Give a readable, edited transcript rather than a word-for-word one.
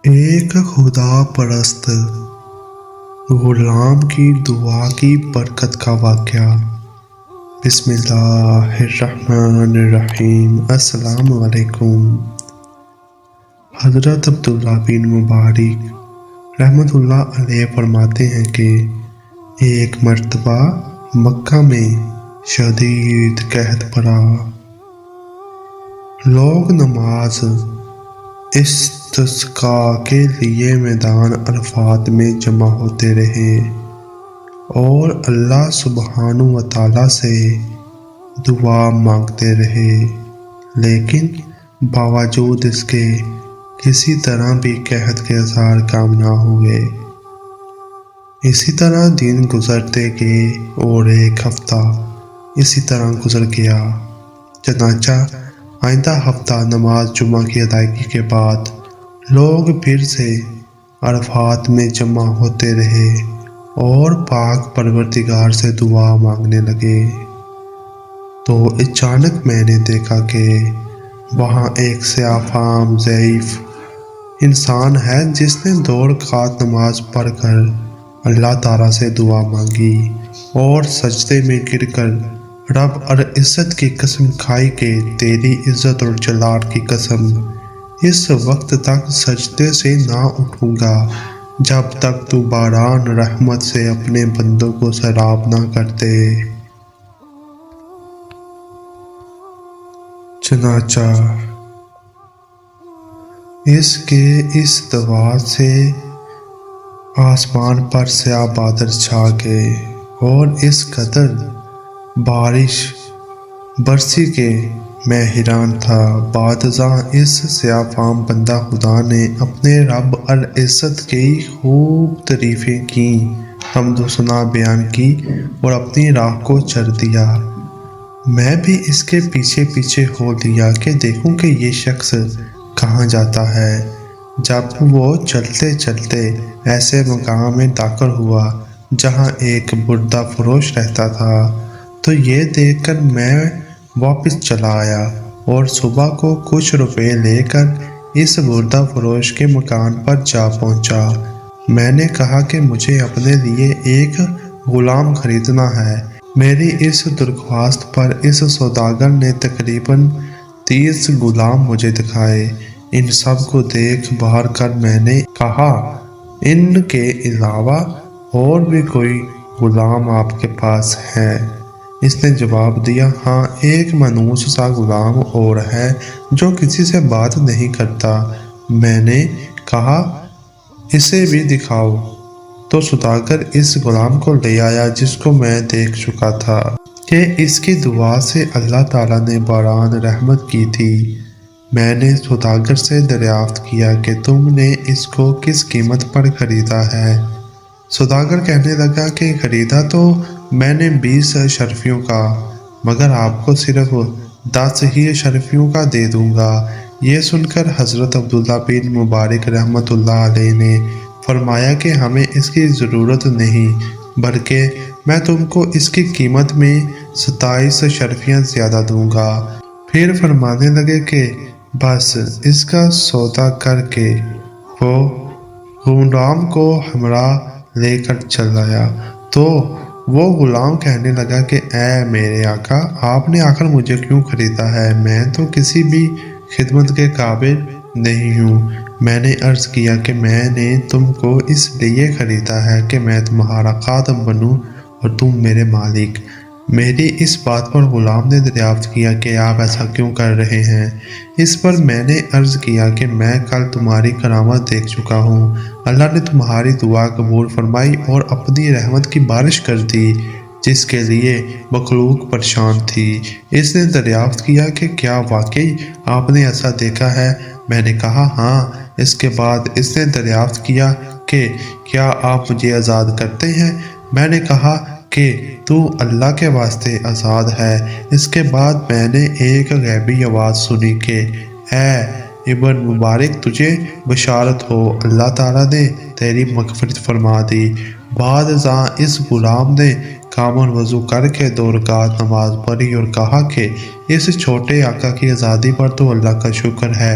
ایک خدا پرست غلام کی دعا کی برکت کا واقعہ۔ بسم اللہ الرحمن الرحیم۔ السلام علیکم۔ حضرت عبداللہ بن مبارک رحمۃ اللہ علیہ فرماتے ہیں کہ ایک مرتبہ مکہ میں شدید قحط پڑا۔ لوگ نماز استسقاء کے لیے میدان عرفات میں جمع ہوتے رہے اور اللہ سبحانہ و تعالیٰ سے دعا مانگتے رہے، لیکن باوجود اس کے کسی طرح بھی قحط کے اثار کم نہ ہوئے۔ اسی طرح دن گزرتے گئے اور ایک ہفتہ اسی طرح گزر گیا۔ چنانچہ آئندہ ہفتہ نماز جمعہ کی ادائیگی کے بعد لوگ پھر سے عرفات میں جمع ہوتے رہے اور پاک پروردگار سے دعا مانگنے لگے۔ تو اچانک میں نے دیکھا کہ وہاں ایک سیاہ فام ضعیف انسان ہے جس نے 2 رکعت نماز پڑھ کر اللہ تعالیٰ سے دعا مانگی اور سجدے میں گر کر رب العزت کی قسم کھائی کہ تیری عزت اور جلال کی قسم، اس وقت تک سجدے سے نہ اٹھوں گا جب تک تو باران رحمت سے اپنے بندوں کو سیراب نہ کر دے۔ چنانچہ اس کے اس دعا سے آسمان پر سیاہ بادل چھا گئے اور اس قدر بارش برسی کہ میں حیران تھا۔ بعد ازاں اس سیاہ فام بندہ خدا نے اپنے رب العزت کی خوب تعریفیں کی، حمد و ثنا بیان کی اور اپنی راہ کو چر دیا۔ میں بھی اس کے پیچھے پیچھے ہو لیا کہ دیکھوں کہ یہ شخص کہاں جاتا ہے۔ جب وہ چلتے چلتے ایسے مقام میں داخل ہوا جہاں ایک بردہ فروش رہتا تھا تو یہ دیکھ کر میں واپس چلا آیا اور صبح کو کچھ روپے لے کر اس بردہ فروش کے مکان پر جا پہنچا۔ میں نے کہا کہ مجھے اپنے لیے ایک غلام خریدنا ہے۔ میری اس درخواست پر اس سوداگر نے تقریباً 30 غلام مجھے دکھائے۔ ان سب کو دیکھ بھال کر میں نے کہا، ان کے علاوہ اور بھی کوئی غلام آپ کے پاس ہے؟ اس نے جواب دیا، ہاں، ایک منحوس سا غلام اور ہے جو کسی سے بات نہیں کرتا۔ میں نے کہا، اسے بھی دکھاؤ۔ تو سوداگر اس غلام کو لے آیا جس کو میں دیکھ چکا تھا کہ اس کی دعا سے اللہ تعالیٰ نے باران رحمت کی تھی۔ میں نے سوداگر سے دریافت کیا کہ تم نے اس کو کس قیمت پر خریدا ہے؟ سوداگر کہنے لگا کہ خریدا تو میں نے 20 اشرفیوں کا، مگر آپ کو صرف 10 ہی اشرفیوں کا دے دوں گا۔ یہ سن کر حضرت عبداللہ بن مبارک رحمۃ اللہ علیہ نے فرمایا کہ ہمیں اس کی ضرورت نہیں، بلکہ میں تم کو اس کی قیمت میں 27 اشرفیاں زیادہ دوں گا۔ پھر فرمانے لگے کہ بس اس کا سودا کر کے وہ غلام کو ہمراہ لے کر چل آیا۔ تو وہ غلام کہنے لگا کہ اے میرے آقا، آپ نے آخر مجھے کیوں خریدا ہے؟ میں تو کسی بھی خدمت کے قابل نہیں ہوں۔ میں نے عرض کیا کہ میں نے تم کو اس لیے خریدا ہے کہ میں تمہارا خادم بنوں اور تم میرے مالک۔ میری اس بات پر غلام نے دریافت کیا کہ آپ ایسا کیوں کر رہے ہیں؟ اس پر میں نے عرض کیا کہ میں کل تمہاری کرامت دیکھ چکا ہوں۔ اللہ نے تمہاری دعا قبول فرمائی اور اپنی رحمت کی بارش کر دی جس کے لیے مخلوق پریشان تھی۔ اس نے دریافت کیا کہ کیا واقعی آپ نے ایسا دیکھا ہے؟ میں نے کہا ہاں۔ اس کے بعد اس نے دریافت کیا کہ کیا آپ مجھے آزاد کرتے ہیں؟ میں نے کہا کہ تو اللہ کے واسطے آزاد ہے۔ اس کے بعد میں نے ایک غیبی آواز سنی کہ اے ابن مبارک، تجھے بشارت ہو، اللہ تعالیٰ نے تیری مغفرت فرما دی۔ بعد ازاں اس غلام نے کامل وضو کر کے 2 رکعت نماز پڑھی اور کہا کہ اس چھوٹے آقا کی آزادی پر تو اللہ کا شکر ہے۔